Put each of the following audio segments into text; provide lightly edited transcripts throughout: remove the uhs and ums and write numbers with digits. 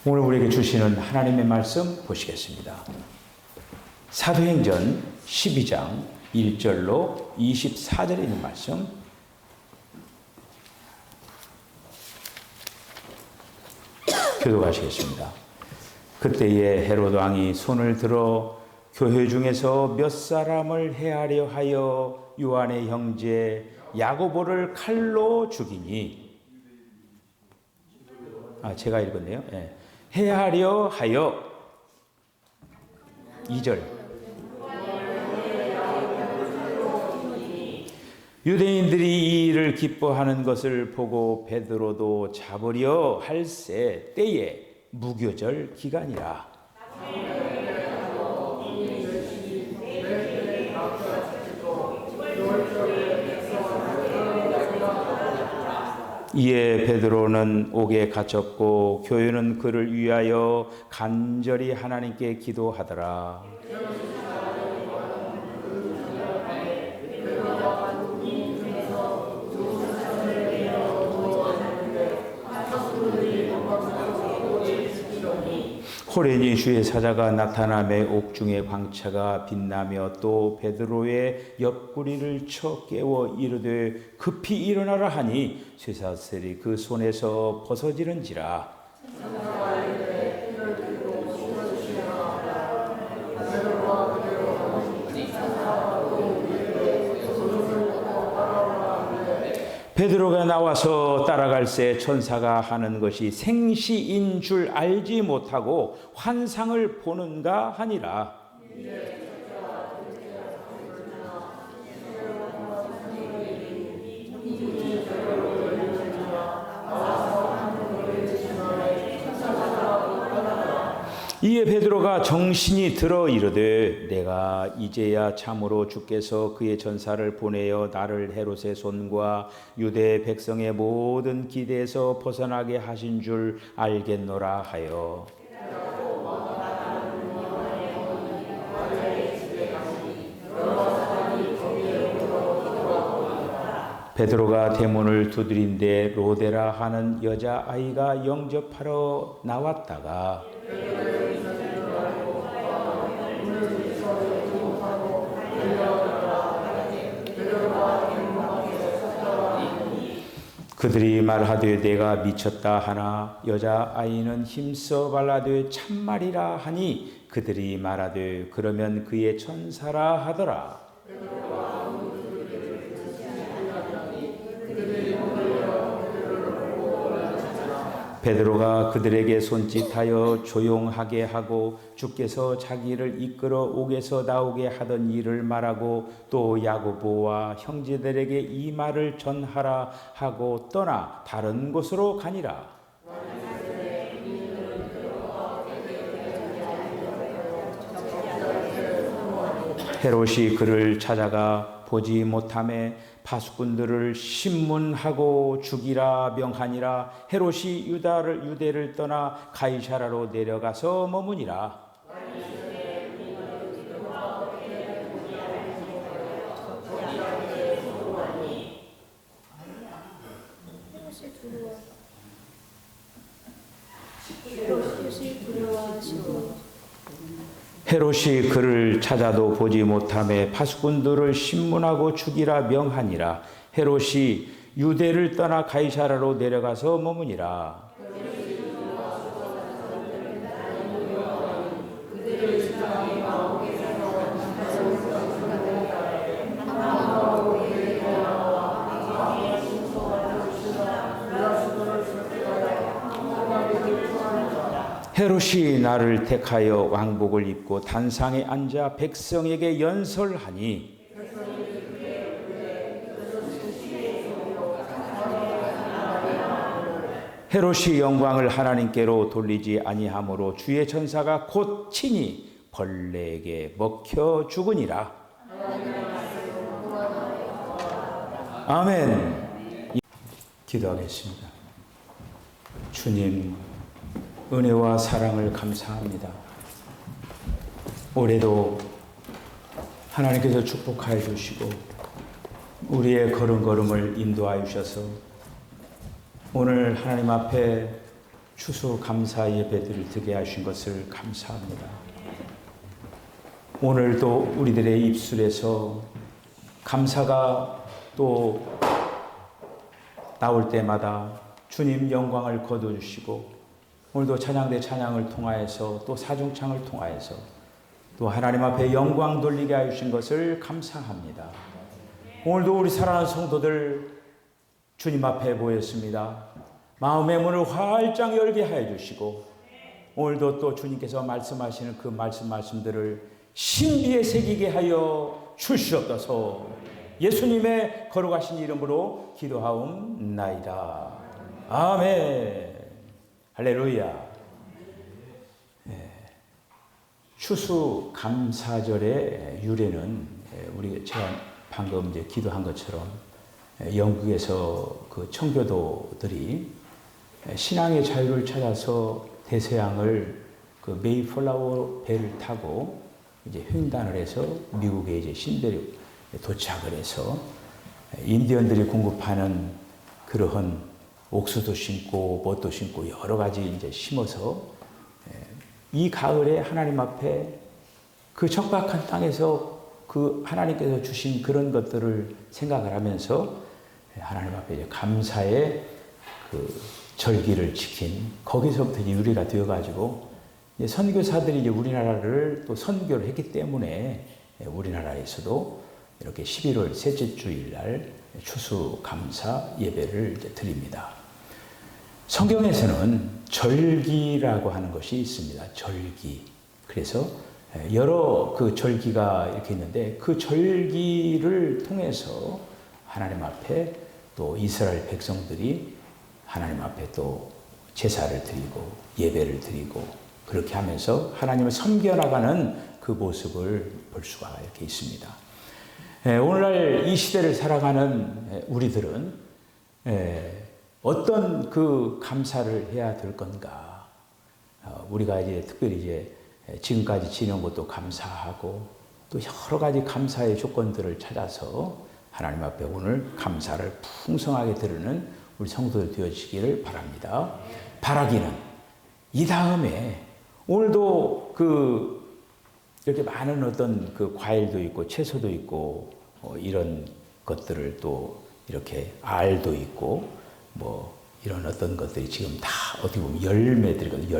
오늘 우리에게 주시는 하나님의 말씀 보시겠습니다. 사도행전 12장 1절로 24절에 있는 말씀 교독하시겠습니다. 그때에 헤롯 왕이 손을 들어 교회 중에서 몇 사람을 해하려 하여 요한의 형제 야고보를 칼로 죽이니, 제가 읽었네요. 네. 해하려 하여 2절 유대인들이 이 일을 기뻐하는 것을 보고 베드로도 잡으려 할새 때에 무교절 기간이라. 이에 베드로는 옥에 갇혔고 교회는 그를 위하여 간절히 하나님께 기도하더라. 호련히 주의 사자가 나타나매 옥중의 광채가 빛나며 또 베드로의 옆구리를 쳐 깨워 이르되 급히 일어나라 하니 쇠사슬이 그 손에서 벗어지는지라. 베드로가 나와서 따라갈새 천사가 하는 것이 생시인 줄 알지 못하고 환상을 보는가 하니라. 이에 베드로가 정신이 들어 이르되 내가 이제야 참으로 주께서 그의 전사를 보내어 나를 헤롯의 손과 유대 백성의 모든 기대에서 벗어나게 하신 줄 알겠노라 하여 베드로가 대문을 두드린데 로데라 하는 여자아이가 영접하러 나왔다가 그들이 말하되 내가 미쳤다 하나 여자아이는 힘써 발라되 참말이라 하니 그들이 말하되 그러면 그의 천사라 하더라. 베드로가 그들에게 손짓하여 조용하게 하고 주께서 자기를 이끌어 옥에서 나오게 하던 일을 말하고 또 야고보와 형제들에게 이 말을 전하라 하고 떠나 다른 곳으로 가니라. 헤롯이 그를 찾아가 보지 못하매 파수꾼들을 신문하고 죽이라 명하니라. 헤롯이 유대를 떠나 가이사라로 내려가서 머무니라. 헤롯이 그를 찾아도 보지 못하매 파수꾼들을 신문하고 죽이라 명하니라. 헤롯이 유대를 떠나 가이사라로 내려가서 머무니라. 헤롯이 나를 택하여 왕복을 입고 단상에 앉아 백성에게 연설하니 헤롯이 영광을 하나님께로 돌리지 아니하므로 주의 천사가 곧 친히 벌레에게 먹혀 죽으니라. 아멘. 기도하겠습니다. 주님, 은혜와 사랑을 감사합니다. 올해도 하나님께서 축복하여 주시고 우리의 걸음걸음을 인도하여 주셔서 오늘 하나님 앞에 추수 감사 예배들을 드게 하신 것을 감사합니다. 오늘도 우리들의 입술에서 감사가 또 나올 때마다 주님 영광을 거둬주시고, 오늘도 찬양대 찬양을 통하여서 또 사중창을 통하여서 또 하나님 앞에 영광 돌리게 하신 것을 감사합니다. 오늘도 우리 사랑하는 성도들 주님 앞에 모였습니다. 마음의 문을 활짝 열게 하여 주시고, 오늘도 또 주님께서 말씀하시는 그 말씀들을 신비에 새기게 하여 주시옵소서. 예수님의 거룩하신 이름으로 기도하옵나이다. 아멘. 할렐루야. 추수 감사절의 유래는 제가 방금 이제 기도한 것처럼 영국에서 그 청교도들이 신앙의 자유를 찾아서 대서양을 그 메이플라워 배를 타고 이제 횡단을 해서 미국에 이제 신대륙 도착을 해서 인디언들이 공급하는 그러한 옥수도 심고 뭣도 심고 여러 가지 이제 심어서 이 가을에 하나님 앞에 그 적박한 땅에서 그 하나님께서 주신 그런 것들을 생각을 하면서 하나님 앞에 이제 감사의 그 절기를 지킨, 거기서부터 이제 유래가 되어가지고 이제 선교사들이 이제 우리나라를 또 선교를 했기 때문에 우리나라에서도 이렇게 11월 셋째 주일 날 추수 감사 예배를 이제 드립니다. 성경에서는 절기라고 하는 것이 있습니다. 절기. 그래서 여러 그 절기가 이렇게 있는데 그 절기를 통해서 하나님 앞에 또 이스라엘 백성들이 하나님 앞에 또 제사를 드리고 예배를 드리고 그렇게 하면서 하나님을 섬겨나가는 그 모습을 볼 수가 이렇게 있습니다. 오늘날 이 시대를 살아가는 우리들은 어떤 그 감사를 해야 될 건가? 우리가 이제 특별히 이제 지금까지 지낸 것도 감사하고 또 여러 가지 감사의 조건들을 찾아서 하나님 앞에 오늘 감사를 풍성하게 드리는 우리 성도들 되어지기를 바랍니다. 바라기는 이 다음에 오늘도 그 이렇게 많은 어떤 그 과일도 있고 채소도 있고 이런 것들을 또 이렇게 알도 있고 뭐 이런 어떤 것들이 지금 다 어떻게 보면 열매들이거든요.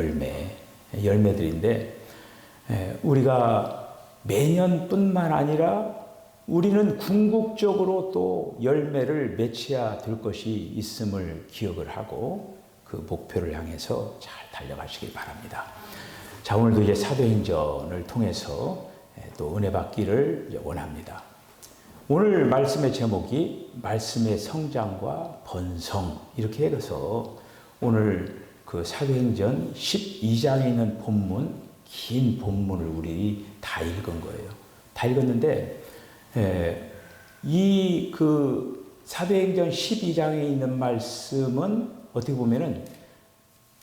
열매들인데 우리가 매년뿐만 아니라 우리는 궁극적으로 또 열매를 맺어야 될 것이 있음을 기억을 하고 그 목표를 향해서 잘 달려가시길 바랍니다. 자, 오늘도 이제 사도행전을 통해서 또 은혜 받기를 원합니다. 오늘 말씀의 제목이 말씀의 성장과 번성 이렇게 해서 오늘 그 사도행전 12장에 있는 본문, 긴 본문을 우리 다 읽은 거예요. 다 읽었는데 이 그 사도행전 12장에 있는 말씀은 어떻게 보면은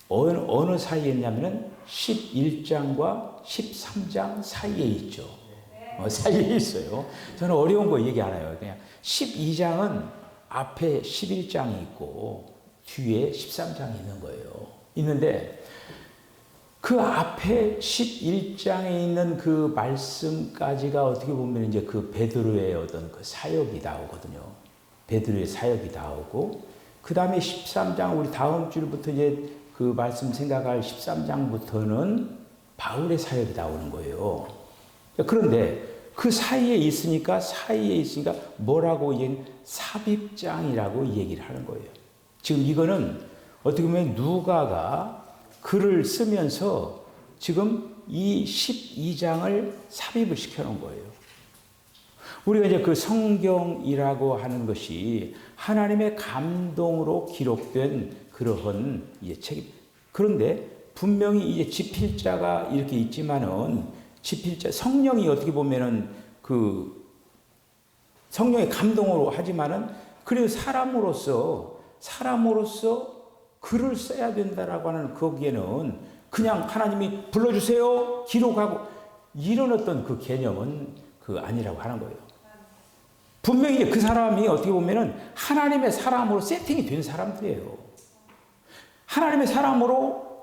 어느 사이에 있냐면은 11장과 13장 사이에 있죠. 사이에 있어요. 저는 어려운 거 얘기 안 해요. 그냥 12장은 앞에 11장이 있고 뒤에 13장이 있는 거예요. 있는데 그 앞에 11장에 있는 그 말씀까지가 어떻게 보면 이제 그 베드로의 어떤 그 사역이 나오거든요. 베드로의 사역이 나오고 그 다음에 13장 우리 다음 주부터 이제 그 말씀 생각할 13장부터는 바울의 사역이 나오는 거예요. 그런데 그 사이에 있으니까 뭐라고 삽입장이라고 얘기를 하는 거예요. 지금 이거는 어떻게 보면 누가가 글을 쓰면서 지금 이 12장을 삽입을 시켜놓은 거예요. 우리가 이제 그 성경이라고 하는 것이 하나님의 감동으로 기록된 그러한 이제 책. 그런데 분명히 이제 지필자가 이렇게 있지만은 성령이 어떻게 보면은 그 성령의 감동으로 하지만은 그래도 사람으로서 글을 써야 된다라고 하는 거기에는 그냥 하나님이 불러주세요 기록하고 이런 어떤 그 개념은 그 아니라고 하는 거예요. 분명히 그 사람이 어떻게 보면은 하나님의 사람으로 세팅이 된 사람들이에요. 하나님의 사람으로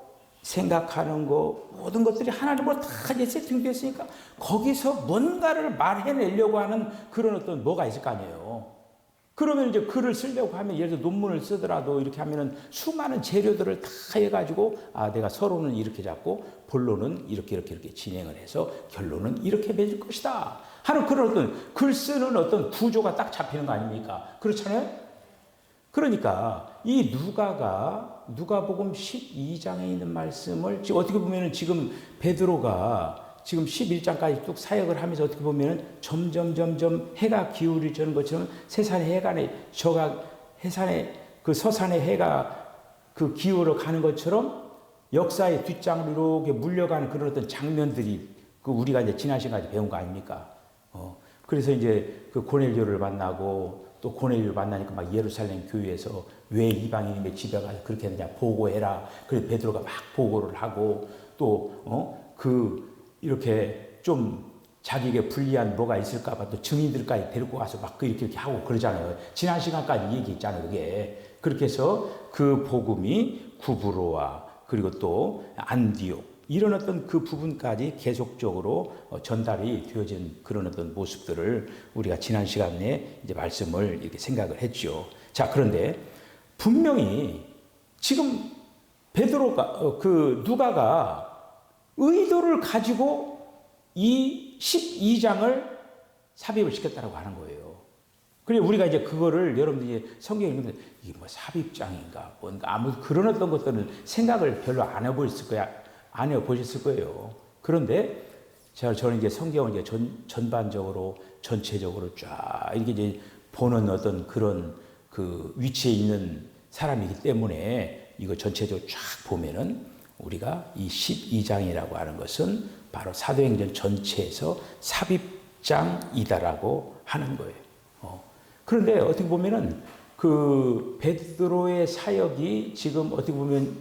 생각하는 거 모든 것들이 하나님으로 다 이제 세팅됐으니까 거기서 뭔가를 말해내려고 하는 그런 어떤 뭐가 있을 거 아니에요. 그러면 이제 글을 쓰려고 하면 예를 들어 논문을 쓰더라도 이렇게 하면은 수많은 재료들을 다 해가지고 내가 서론은 이렇게 잡고 본론은 이렇게 진행을 해서 결론은 이렇게 맺을 것이다 하는 그런 어떤 글 쓰는 어떤 구조가 딱 잡히는 거 아닙니까? 그렇잖아요? 그러니까 이 누가복음 12장에 있는 말씀을 지금 어떻게 보면은 지금 베드로가 지금 11장까지 쭉 사역을 하면서 어떻게 보면은 점점 해가 기울어지는 것처럼 해산의 그 서산의 해가 그 기울어 가는 것처럼 역사의 뒷장으로 이렇게 물려가는 그런 어떤 장면들이 그 우리가 이제 지난 시간에 배운 거 아닙니까? 그래서 이제 그 고넬료를 만나고 또 고넬료를 만나니까 막 예루살렘 교회에서 왜 이방인의 집에 가서 그렇게 했느냐 보고해라. 그래서 베드로가 막 보고를 하고 또 이렇게 좀 자기에게 불리한 뭐가 있을까봐 또 증인들까지 데리고 가서 막 이렇게 하고 그러잖아요. 지난 시간까지 얘기했잖아요. 그게 그렇게 해서 그 복음이 구브로와 그리고 또 안디옥 이런 어떤 그 부분까지 계속적으로 전달이 되어진 그런 어떤 모습들을 우리가 지난 시간에 이제 말씀을 이렇게 생각을 했죠. 자, 그런데 분명히 지금 베드로가 누가가 의도를 가지고 이 12장을 삽입을 시켰다고 하는 거예요. 그래 우리가 이제 그거를 여러분들이 성경에 읽으면 이게 뭐 삽입장인가 뭔가 아무 그런 어떤 것들은 생각을 별로 안 해보셨을 거예요. 그런데 저는 이제 성경을 이제 전반적으로 전체적으로 쫙 이렇게 이제 보는 어떤 그런 그 위치에 있는 사람이기 때문에 이거 전체적으로 쫙 보면은 우리가 이 12장이라고 하는 것은 바로 사도행전 전체에서 삽입장이다라고 하는 거예요. 그런데 어떻게 보면은 그 베드로의 사역이 지금 어떻게 보면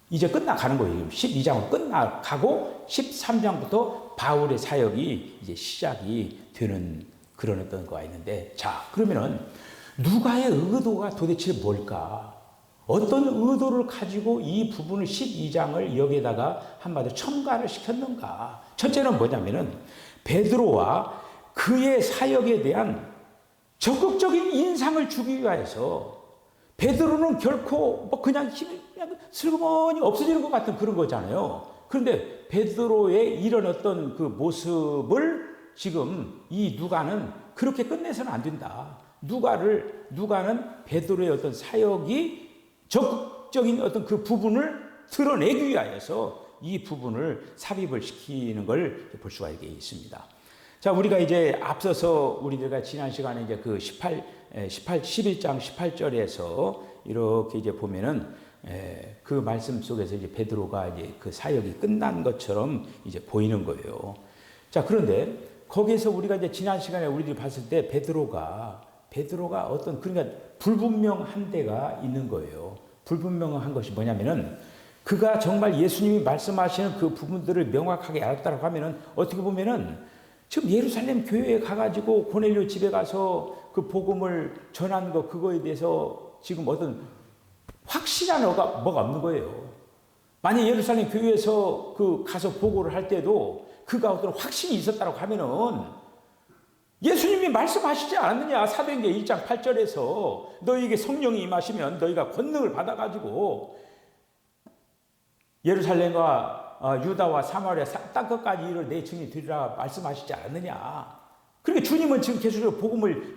이제 끝나가는 거예요. 12장은 끝나가고 13장부터 바울의 사역이 이제 시작이 되는 그런 어떤 거가 있는데, 자, 그러면은 누가의 의도가 도대체 뭘까? 어떤 의도를 가지고 이 부분을 12장을 여기에다가 한마디로 첨가를 시켰는가? 첫째는 뭐냐면은 베드로와 그의 사역에 대한 적극적인 인상을 주기 위해서 베드로는 결코 뭐 그냥 슬그머니 없어지는 것 같은 그런 거잖아요. 그런데 베드로의 이런 어떤 그 모습을 지금 이 누가는 그렇게 끝내서는 안 된다. 누가는 베드로의 어떤 사역이 적극적인 어떤 그 부분을 드러내기 위하여서 이 부분을 삽입을 시키는 걸 볼 수가 있습니다. 자, 우리가 이제 앞서서 우리가 지난 시간에 이제 그 11장 18절에서 이렇게 이제 보면은 그 말씀 속에서 이제 베드로가 이제 그 사역이 끝난 것처럼 이제 보이는 거예요. 자, 그런데 거기에서 우리가 이제 지난 시간에 우리들이 봤을 때 베드로가 어떤 그러니까 불분명한 데가 있는 거예요. 불분명한 것이 뭐냐면은 그가 정말 예수님이 말씀하시는 그 부분들을 명확하게 알았다고 하면은 어떻게 보면은 지금 예루살렘 교회에 가가지고 고넬료 집에 가서 그 복음을 전한 거 그거에 대해서 지금 어떤 확실한 뭐가 없는 거예요. 만약 예루살렘 교회에서 가서 보고를 할 때도 그가 어떤 확신이 있었다고 하면은 예수님이 말씀하시지 않았느냐? 사도행전 1장 8절에서 너희에게 성령이 임하시면 너희가 권능을 받아가지고 예루살렘과 유다와 사마리아 땅끝까지 이를 내 증인이 되리라 말씀하시지 않느냐? 그러니까 주님은 지금 계속적으로 복음을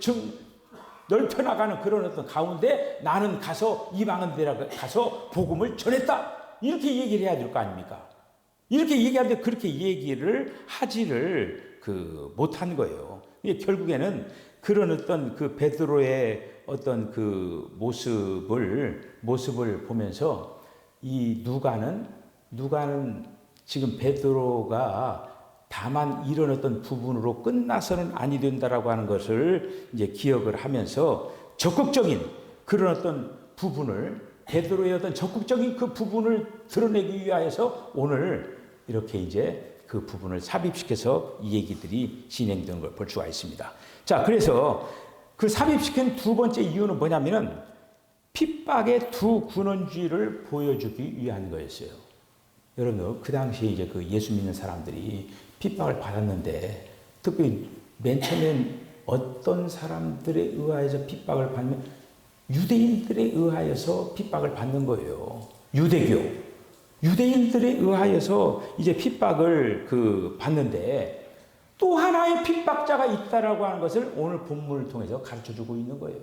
넓혀나가는 그런 어떤 가운데 나는 가서 이방은 데라 가서 복음을 전했다. 이렇게 얘기를 해야 될 거 아닙니까? 이렇게 얘기하는데 그렇게 얘기를 하지를 못한 거예요. 결국에는 그런 어떤 그 베드로의 어떤 그 모습을 보면서 이 누가는 지금 베드로가 다만 이런 어떤 부분으로 끝나서는 아니 된다라고 하는 것을 이제 기억을 하면서 적극적인 그런 어떤 부분을 베드로의 어떤 적극적인 그 부분을 드러내기 위하여서 오늘 이렇게 이제 그 부분을 삽입시켜서 이 얘기들이 진행되는 걸 볼 수가 있습니다. 자, 그래서 그 삽입시킨 두 번째 이유는 뭐냐면은 핍박의 두 근원주의를 보여주기 위한 거였어요. 여러분, 그 당시에 이제 그 예수 믿는 사람들이 핍박을 받았는데, 특히 맨 처음엔 어떤 사람들에 의하여서 핍박을 받는, 유대인들에 의하여서 핍박을 받는 거예요. 유대인들에 의하여서 이제 핍박을 받는데, 또 하나의 핍박자가 있다라고 하는 것을 오늘 본문을 통해서 가르쳐 주고 있는 거예요.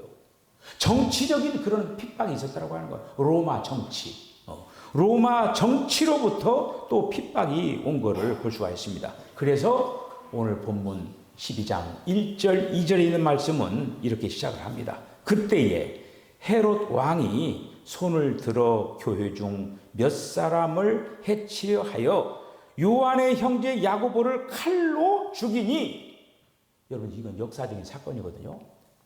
정치적인 그런 핍박이 있었다라고 하는 거예요. 로마 정치. 로마 정치로부터 또 핍박이 온 것을 볼 수가 있습니다. 그래서 오늘 본문 12장 1절, 2절에 있는 말씀은 이렇게 시작을 합니다. 그때에 헤롯 왕이 손을 들어 교회 중 몇 사람을 해치려 하여 요한의 형제 야고보를 칼로 죽이니, 여러분 이건 역사적인 사건이거든요.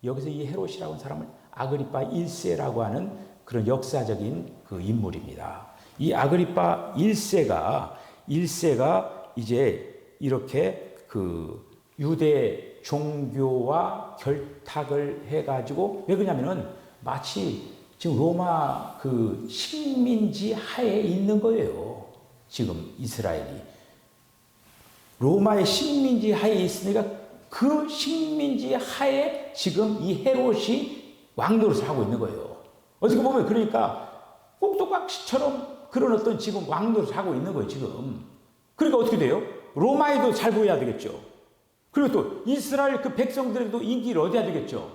여기서 이 헤롯이라고 하는 사람은 아그리파 1세라고 하는 그런 역사적인 그 인물입니다. 이 아그리파 1세가 이제 이렇게 그 유대 종교와 결탁을 해가지고, 왜 그러냐면은 마치 지금 로마 그 식민지 하에 있는 거예요. 지금 이스라엘이 로마의 식민지 하에 있으니까 그 식민지 하에 지금 이 헤롯이 왕노릇을 하고 있는 거예요. 어떻게 보면 그러니까 꼭두각시처럼 그런 어떤 지금 왕노릇을 하고 있는 거예요, 지금. 그러니까 어떻게 돼요? 로마에도 잘 보여야 되겠죠. 그리고 또 이스라엘 그 백성들에도 인기를 얻어야 되겠죠.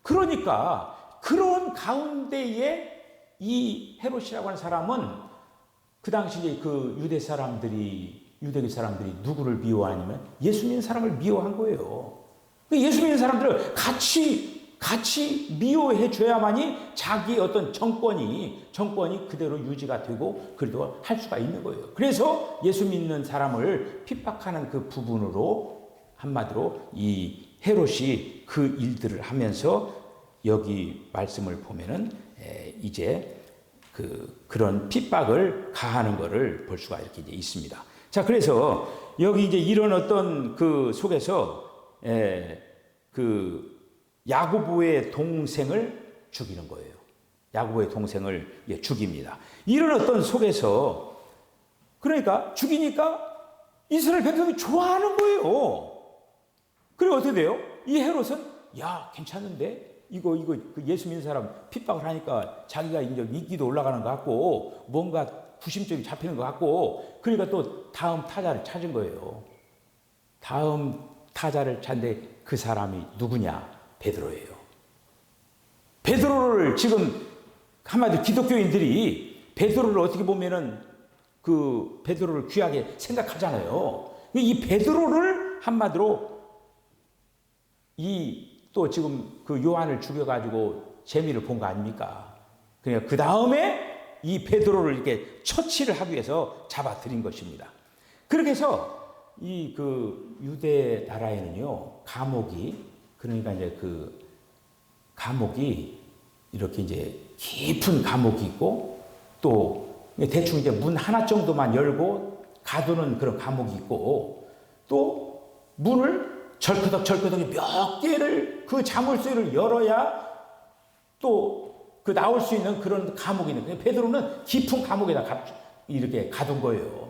그러니까 그런 가운데에 이 헤롯이라고 하는 사람은 그 당시에 그 유대교 사람들이 누구를 미워하냐면 예수 믿는 사람을 미워한 거예요. 예수 믿는 사람들을 같이 미워해 줘야만이 자기의 어떤 정권이 그대로 유지가 되고 그래도 할 수가 있는 거예요. 그래서 예수 믿는 사람을 핍박하는 그 부분으로 한마디로 이 헤롯이 그 일들을 하면서 여기 말씀을 보면은 이제 그런 핍박을 가하는 것을 볼 수가 이렇게 이제 있습니다. 자, 그래서 여기 이제 이런 어떤 그 속에서 그 야고보의 동생을 죽이는 거예요. 야고보의 동생을 죽입니다. 이런 어떤 속에서 그러니까 죽이니까 이스라엘 백성이 좋아하는 거예요. 그리고 어떻게 돼요? 이 헤롯은 야, 괜찮은데? 이거 그 예수 믿는 사람 핍박을 하니까 자기가 이제 인기도 올라가는 것 같고 뭔가 구심점이 잡히는 것 같고, 그러니까 또 다음 타자를 찾은 거예요. 다음 타자를 찾는데 그 사람이 누구냐? 베드로예요. 베드로를 지금 한마디로 기독교인들이 베드로를 어떻게 보면은 그 베드로를 귀하게 생각하잖아요. 이 베드로를 한마디로 또 지금 그 요한을 죽여가지고 재미를 본 거 아닙니까? 그러니까 그 다음에 이 베드로를 이렇게 처치를 하기 위해서 잡아들인 것입니다. 그렇게 해서 이 그 유대 나라에는요, 그러니까 이제 그 감옥이 이렇게 이제 깊은 감옥이 있고, 또 대충 이제 문 하나 정도만 열고 가두는 그런 감옥이 있고, 또 문을 절끄덕 몇 개를 그 자물쇠를 열어야 또 그 나올 수 있는 그런 감옥이 있는 거예요. 베드로는 깊은 감옥에다 이렇게 가둔 거예요.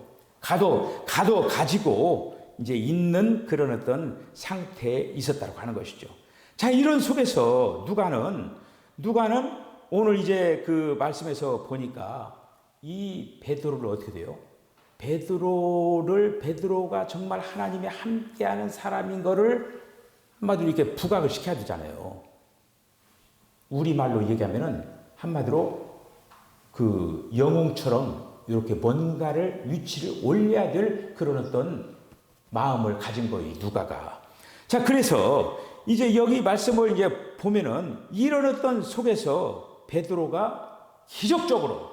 가지고 이제 있는 그런 어떤 상태에 있었다고 하는 것이죠. 자, 이런 속에서 누가는 오늘 이제 그 말씀에서 보니까 이 베드로를 어떻게 돼요? 베드로가 정말 하나님이 함께하는 사람인 거를 한마디로 이렇게 부각을 시켜야 되잖아요. 우리말로 얘기하면은 한마디로 그 영웅처럼 이렇게 뭔가를 위치를 올려야 될 그런 어떤 마음을 가진 거예요, 누가가. 자, 그래서 이제 여기 말씀을 이제 보면은 이런 어떤 속에서 베드로가 기적적으로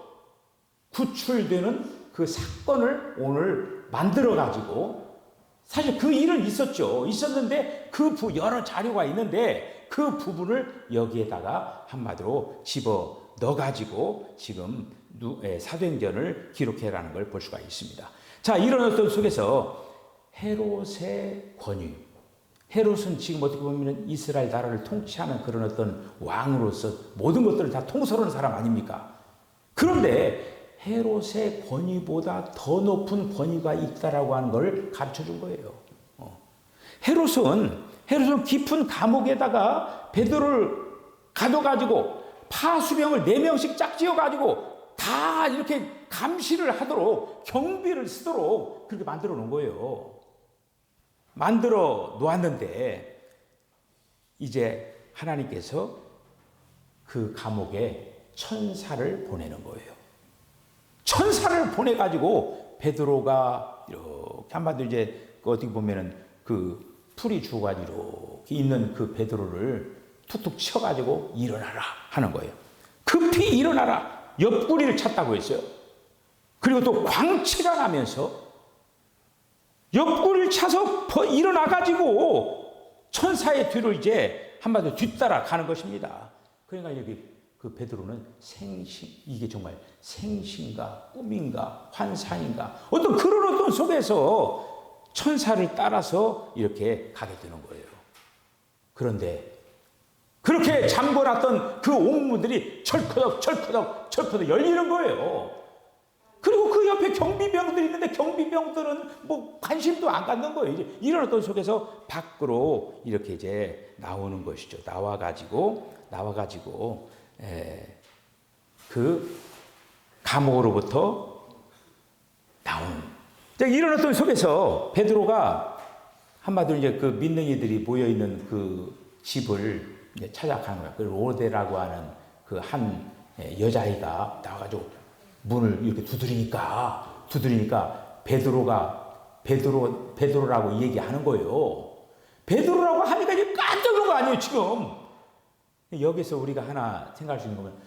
구출되는 그 사건을 오늘 만들어가지고, 사실 그 일은 있었는데 여러 자료가 있는데 그 부분을 여기에다가 한마디로 집어 넣어가지고 지금 사도행전을 기록해라는 걸 볼 수가 있습니다. 자, 이런 어떤 속에서 헤롯의 권위, 헤롯은 지금 어떻게 보면 이스라엘 나라를 통치하는 그런 어떤 왕으로서 모든 것들을 다 통솔하는 사람 아닙니까? 그런데 헤롯의 권위보다 더 높은 권위가 있다라고 하는 걸 가르쳐 준 거예요. 헤롯은 깊은 감옥에다가 베드로를 가둬가지고 파수병을 4명씩 짝지어가지고 다 이렇게 감시를 하도록 경비를 쓰도록 그렇게 만들어 놓은 거예요. 만들어 놓았는데 이제 하나님께서 그 감옥에 천사를 보내는 거예요. 천사를 보내가지고 베드로가 이렇게 한마디로 이제 어떻게 보면은 그 풀이 죽어가지고 이렇게 있는 그 베드로를 툭툭 쳐가지고 일어나라 하는 거예요. 급히 일어나라. 옆구리를 찼다고 했어요. 그리고 또 광채가 나면서 옆구리를 차서 일어나가지고 천사의 뒤로 이제 한마디로 뒤따라 가는 것입니다. 그러니까 여기 그 베드로는 이게 정말 생신가 꿈인가 환상인가 어떤 그런 어떤 속에서 천사를 따라서 이렇게 가게 되는 거예요. 그런데 그렇게 잠궈놨던 그 옥문들이 철커덕 열리는 거예요. 그리고 그 옆에 경비병들이 있는데 경비병들은 뭐 관심도 안 갖는 거예요. 이제 이런 어떤 속에서 밖으로 이렇게 이제 나오는 것이죠. 나와가지고 그 감옥으로부터 나오는. 이런 어떤 속에서 베드로가 한마디로 이제 그 믿는 이들이 모여 있는 그 집을 이제 찾아가는 거야. 그 로데라고 하는 그 한 여자아이가 나와가지고 문을 이렇게 두드리니까 베드로라고 얘기하는 거예요. 베드로라고 하니까 이제 깜짝 놀란 거 아니에요, 지금. 여기서 우리가 하나 생각할 수 있는 거면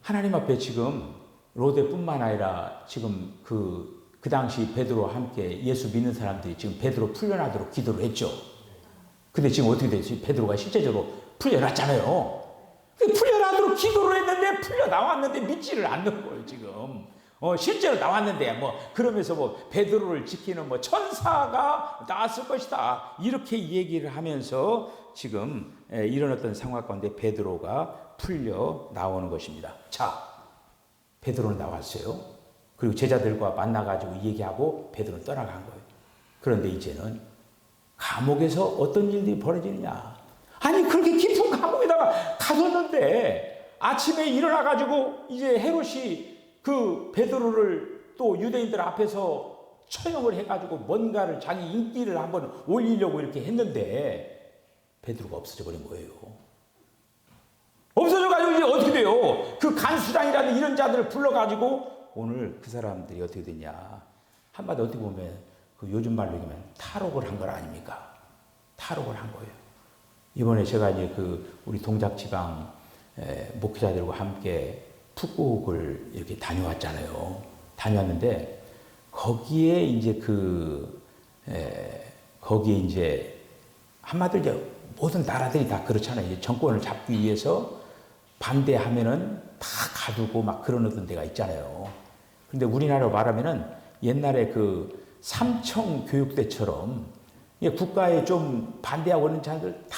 하나님 앞에 지금 로데뿐만 아니라 지금 그 당시 베드로와 함께 예수 믿는 사람들이 지금 베드로 풀려나도록 기도를 했죠. 근데 지금 어떻게 됐지? 베드로가 실제적으로 풀려났잖아요. 풀려나도록 기도를 했는데 풀려 나왔는데 믿지를 않는 거예요, 지금. 실제로 나왔는데 그러면서 베드로를 지키는 천사가 나왔을 것이다. 이렇게 얘기를 하면서 지금 이런 어떤 상황 가운데 베드로가 풀려 나오는 것입니다. 자, 베드로는 나왔어요. 그리고 제자들과 만나가지고 얘기하고 베드로는 떠나간 거예요. 그런데 이제는 감옥에서 어떤 일들이 벌어지느냐. 아니, 그렇게 깊은 감옥에다가 가뒀는데 아침에 일어나가지고 이제 헤롯이 그 베드로를 또 유대인들 앞에서 처형을 해가지고 뭔가를 자기 인기를 한번 올리려고 이렇게 했는데 베드로가 없어져 버린 거예요. 없어져가지고 이제 어떻게 돼요? 그 간수장이라는 이런 자들을 불러가지고 오늘 그 사람들이 어떻게 되냐. 한마디 어떻게 보면 그 요즘 말로 얘기하면 탈옥을 한 거 아닙니까? 탈옥을 한 거예요. 이번에 제가 이제 그 우리 동작지방 목회자들과 함께 푹국을 이렇게 다녀왔잖아요. 다녀왔는데 거기에 이제 거기에 이제 한마디로 이제 모든 나라들이 다 그렇잖아요. 이제 정권을 잡기 위해서 반대하면은 다 가두고 막 그런 어떤 데가 있잖아요. 근데 우리나라로 말하면은 옛날에 그 삼청 교육대처럼 국가에 좀 반대하고 있는 자들 다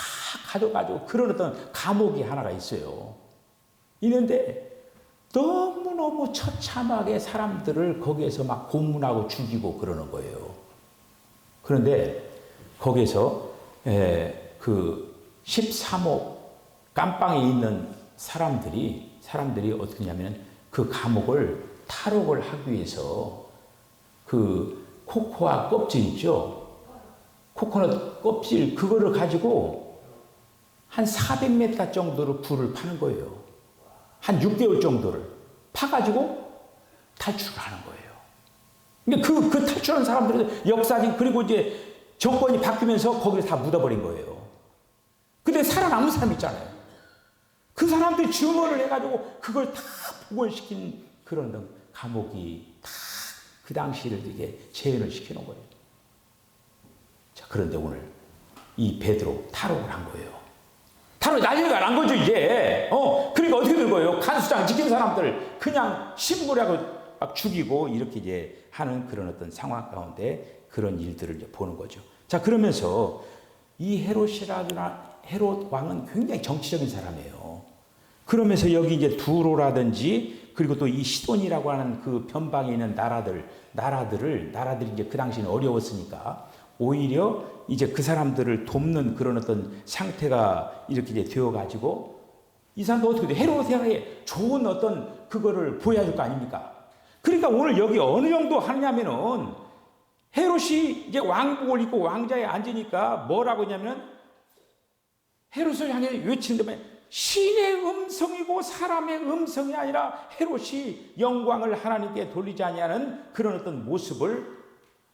가져가지고 그런 어떤 감옥이 하나가 있어요. 있는데 너무너무 처참하게 사람들을 거기에서 막 고문하고 죽이고 그러는 거예요. 그런데 거기에서 그 13호 깜빵에 있는 사람들이 어떻게 하냐면 그 감옥을 탈옥을 하기 위해서 그 코코아 껍질 있죠? 코코넛 껍질 그거를 가지고 한 400m 정도로 불을 파는 거예요. 한 6개월 정도를 파가지고 탈출을 하는 거예요. 그러니까 그 탈출하는 사람들은 역사진 그리고 이제 정권이 바뀌면서 거기를 다 묻어버린 거예요. 근데 살아남은 사람 있잖아요. 그 사람들이 증언을 해가지고 그걸 다 복원시킨 그런 감옥이 다 그 당시를 이게 재현을 시켜놓은 거예요. 자, 그런데 오늘 이 베드로 탈옥을 한 거예요. 탈옥 난리가 난 거죠, 이제. 그러니까 어떻게 된 거예요? 간수장 지킨 사람들 그냥 심부라고 막 죽이고 이렇게 이제 하는 그런 어떤 상황 가운데 그런 일들을 이제 보는 거죠. 자, 그러면서 이 헤롯 왕은 굉장히 정치적인 사람이에요. 그러면서 여기 이제 두로라든지 그리고 또 이 시돈이라고 하는 그 변방에 있는 나라들이 이제 그 당시에는 어려웠으니까 오히려 이제 그 사람들을 돕는 그런 어떤 상태가 이렇게 이제 되어가지고 이 사람도 어떻게 돼? 헤롯에게 좋은 어떤 그거를 보여줄 거 아닙니까? 그러니까 오늘 여기 어느 정도 하느냐면은 헤롯이 이제 왕복을 입고 왕자에 앉으니까 뭐라고 했냐면은 헤롯을 향해 외치는데 신의 음성이고 사람의 음성이 아니라 헤롯이 영광을 하나님께 돌리지 아니하는 그런 어떤 모습을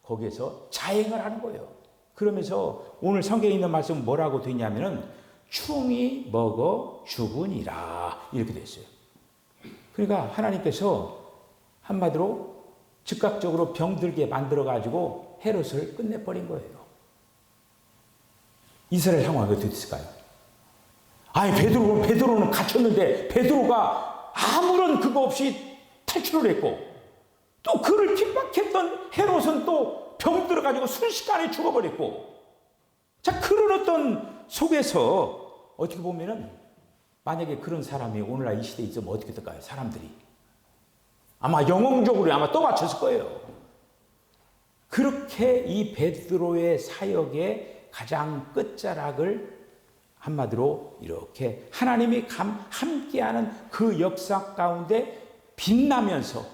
거기에서 자행을 하는 거예요. 그러면서 오늘 성경에 있는 말씀은 뭐라고 되냐면은 충이 먹어 죽으니라 이렇게 되어 있어요. 그러니까 하나님께서 한마디로 즉각적으로 병들게 만들어가지고 헤롯을 끝내버린 거예요. 이스라엘 상황이 어떻게 됐을까요? 아니 베드로는 갇혔는데 베드로가 아무런 그거 없이 탈출을 했고 또 그를 핍박했던 헤롯은 또 병들어가지고 순식간에 죽어버렸고 자 그런 어떤 속에서 어떻게 보면은 만약에 그런 사람이 오늘날 이 시대에 있으면 어떻게 될까요? 사람들이 아마 영웅적으로 아마 떠받쳤을 거예요. 그렇게 이 베드로의 사역의 가장 끝자락을 한마디로 이렇게 하나님이 함께하는 그 역사 가운데 빛나면서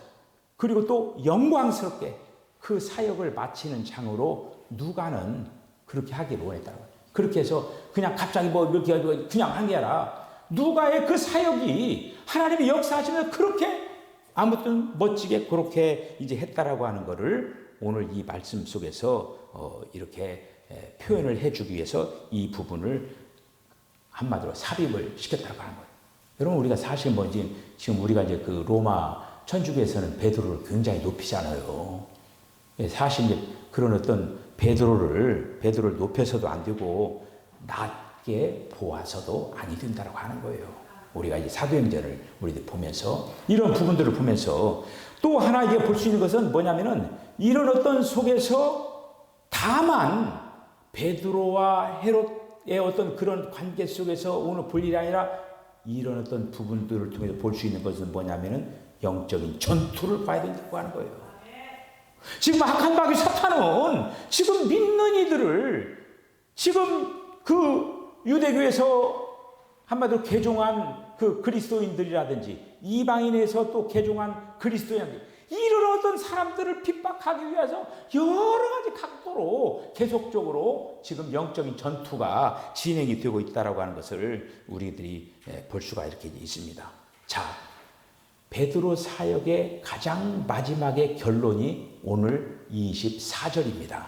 그리고 또 영광스럽게 그 사역을 마치는 장으로 누가는 그렇게 하기를 원했다는 거예요. 그렇게 해서 그냥 갑자기 뭐 이렇게 그냥 한 게 아니라 누가의 그 사역이 하나님이 역사하시면서 그렇게 아무튼 멋지게 그렇게 이제 했다라고 하는 것을 오늘 이 말씀 속에서 이렇게 표현을 해주기 위해서 이 부분을 한마디로 삽입을 시켰다고 하는 거예요. 여러분 우리가 사실 뭔지 지금 우리가 이제 그 로마 천주교에서는 베드로를 굉장히 높이잖아요. 사실 이제 그런 어떤 베드로를 높여서도 안 되고 낮게 보아서도 아니 된다라고 하는 거예요. 우리가 이제 사도행전을 우리들 보면서 이런 부분들을 보면서 또 하나 이게 볼 수 있는 것은 뭐냐면은 이런 어떤 속에서 다만 베드로와 헤롯의 어떤 그런 관계 속에서 오늘 볼 일이 아니라 이런 어떤 부분들을 통해서 볼 수 있는 것은 뭐냐면은 영적인 전투를 봐야 된다고 하는 거예요. 지금 악한 마귀 사탄은 지금 믿는 이들을 지금 그 유대교에서 한마디로 개종한 그 그리스도인들이라든지 이방인에서 또 개종한 그리스도인들 이런 어떤 사람들을 핍박하기 위해서 여러 가지 각도로 계속적으로 지금 영적인 전투가 진행이 되고 있다라고 하는 것을 우리들이 볼 수가 이렇게 있습니다. 자, 베드로 사역의 가장 마지막의 결론이 오늘 24절입니다.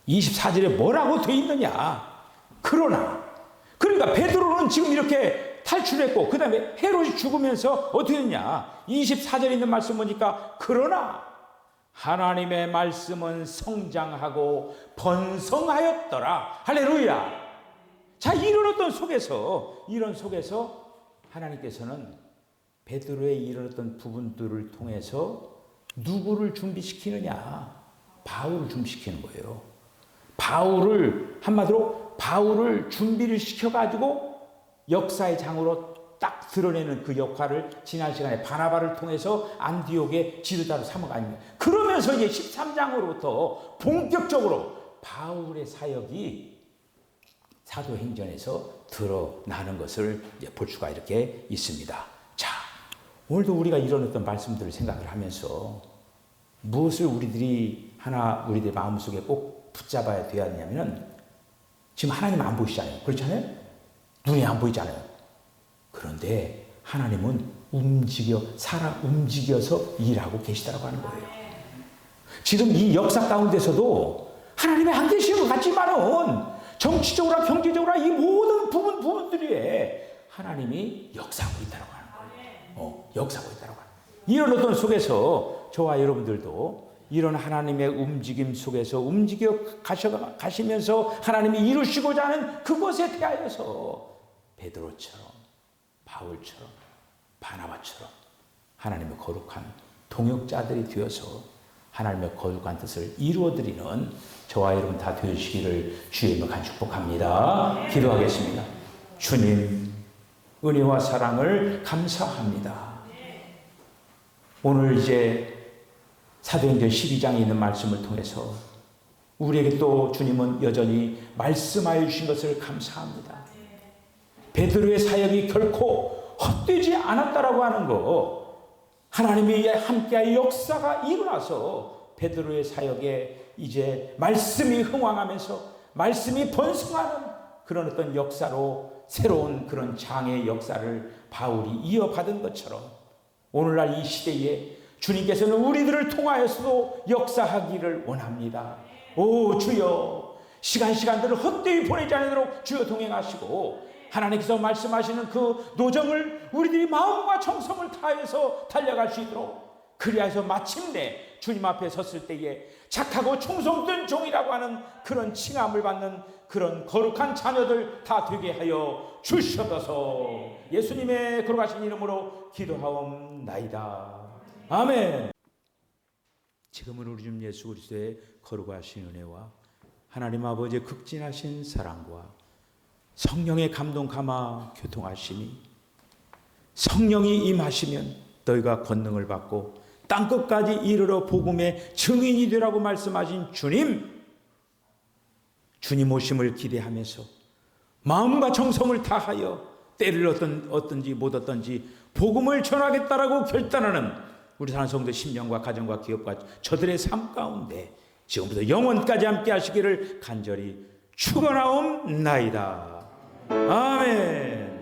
24절에 뭐라고 되어 있느냐? 그러니까 베드로는 지금 이렇게 탈출했고 그 다음에 헤롯이 죽으면서 어떻게 됐냐? 24절에 있는 말씀 보니까 그러나 하나님의 말씀은 성장하고 번성하였더라. 할렐루야. 자, 이런 속에서 하나님께서는 베드로의 이런 어떤 부분들을 통해서 누구를 준비시키느냐? 바울을 준비시키는 거예요. 바울을 준비를 시켜가지고 역사의 장으로 딱 드러내는 그 역할을 지난 시간에 바나바를 통해서 안디옥의 지도자로 삼은 거 아닙니까? 그러면서 이제 13장으로부터 본격적으로 바울의 사역이 사도행전에서 드러나는 것을 이제 볼 수가 이렇게 있습니다. 자, 오늘도 우리가 이런 어떤 말씀들을 생각을 하면서 무엇을 우리들이 마음속에 꼭 붙잡아야 되었냐면은 지금 하나님 안 보이시잖아요. 그렇잖아요? 눈에 안 보이잖아요. 그런데 하나님은 움직여서 일하고 계시다라고 하는 거예요. 지금 이 역사 가운데서도 하나님이 안 계시는 것 같지만은 정치적으로나 경제적으로나 이 모든 부분들에 하나님이 역사하고 있다라고 하는 거예요. 역사하고 있다라고 하는 거예요. 이런 어떤 속에서 저와 여러분들도 이런 하나님의 움직임 속에서 움직여 가시면서 하나님이 이루시고자 하는 그것에 대하여서 베드로처럼 바울처럼 바나바처럼 하나님의 거룩한 동역자들이 되어서 하나님의 거룩한 뜻을 이루어드리는 저와 여러분 다 되시기를 주의 이름으로 간절히 축복합니다. 기도하겠습니다. 주님, 은혜와 사랑을 감사합니다. 오늘 이제 사도행전 12장에 있는 말씀을 통해서 우리에게 또 주님은 여전히 말씀하여 주신 것을 감사합니다. 베드로의 사역이 결코 헛되지 않았다라고 하는 거, 하나님이 함께할 역사가 일어나서 베드로의 사역에 이제 말씀이 흥왕하면서 말씀이 번성하는 그런 어떤 역사로 새로운 그런 장의 역사를 바울이 이어받은 것처럼 오늘날 이 시대에 주님께서는 우리들을 통하여서도 역사하기를 원합니다. 오 주여, 시간들을 헛되이 보내지 않도록 주여 동행하시고 하나님께서 말씀하시는 그 노정을 우리들이 마음과 정성을 다해서 달려갈 수 있도록, 그리하여서 마침내 주님 앞에 섰을 때에 착하고 충성된 종이라고 하는 그런 칭함을 받는 그런 거룩한 자녀들 다 되게 하여 주시옵소서. 예수님의 거룩하신 이름으로 기도하옵나이다. 아멘. 지금은 우리 주 예수 그리스도의 거룩하신 은혜와 하나님 아버지의 극진하신 사랑과 성령의 감동 감화 교통하심이, 성령이 임하시면 너희가 권능을 받고 땅끝까지 이르러 복음의 증인이 되라고 말씀하신 주님 오심을 기대하면서 마음과 정성을 다하여 때를 얻든지 못 얻든지 복음을 전하겠다라고 결단하는 우리 사랑하는 성도 심령과 가정과 기업과 저들의 삶 가운데 지금부터 영원까지 함께 하시기를 간절히 축원하옵나이다. 아멘.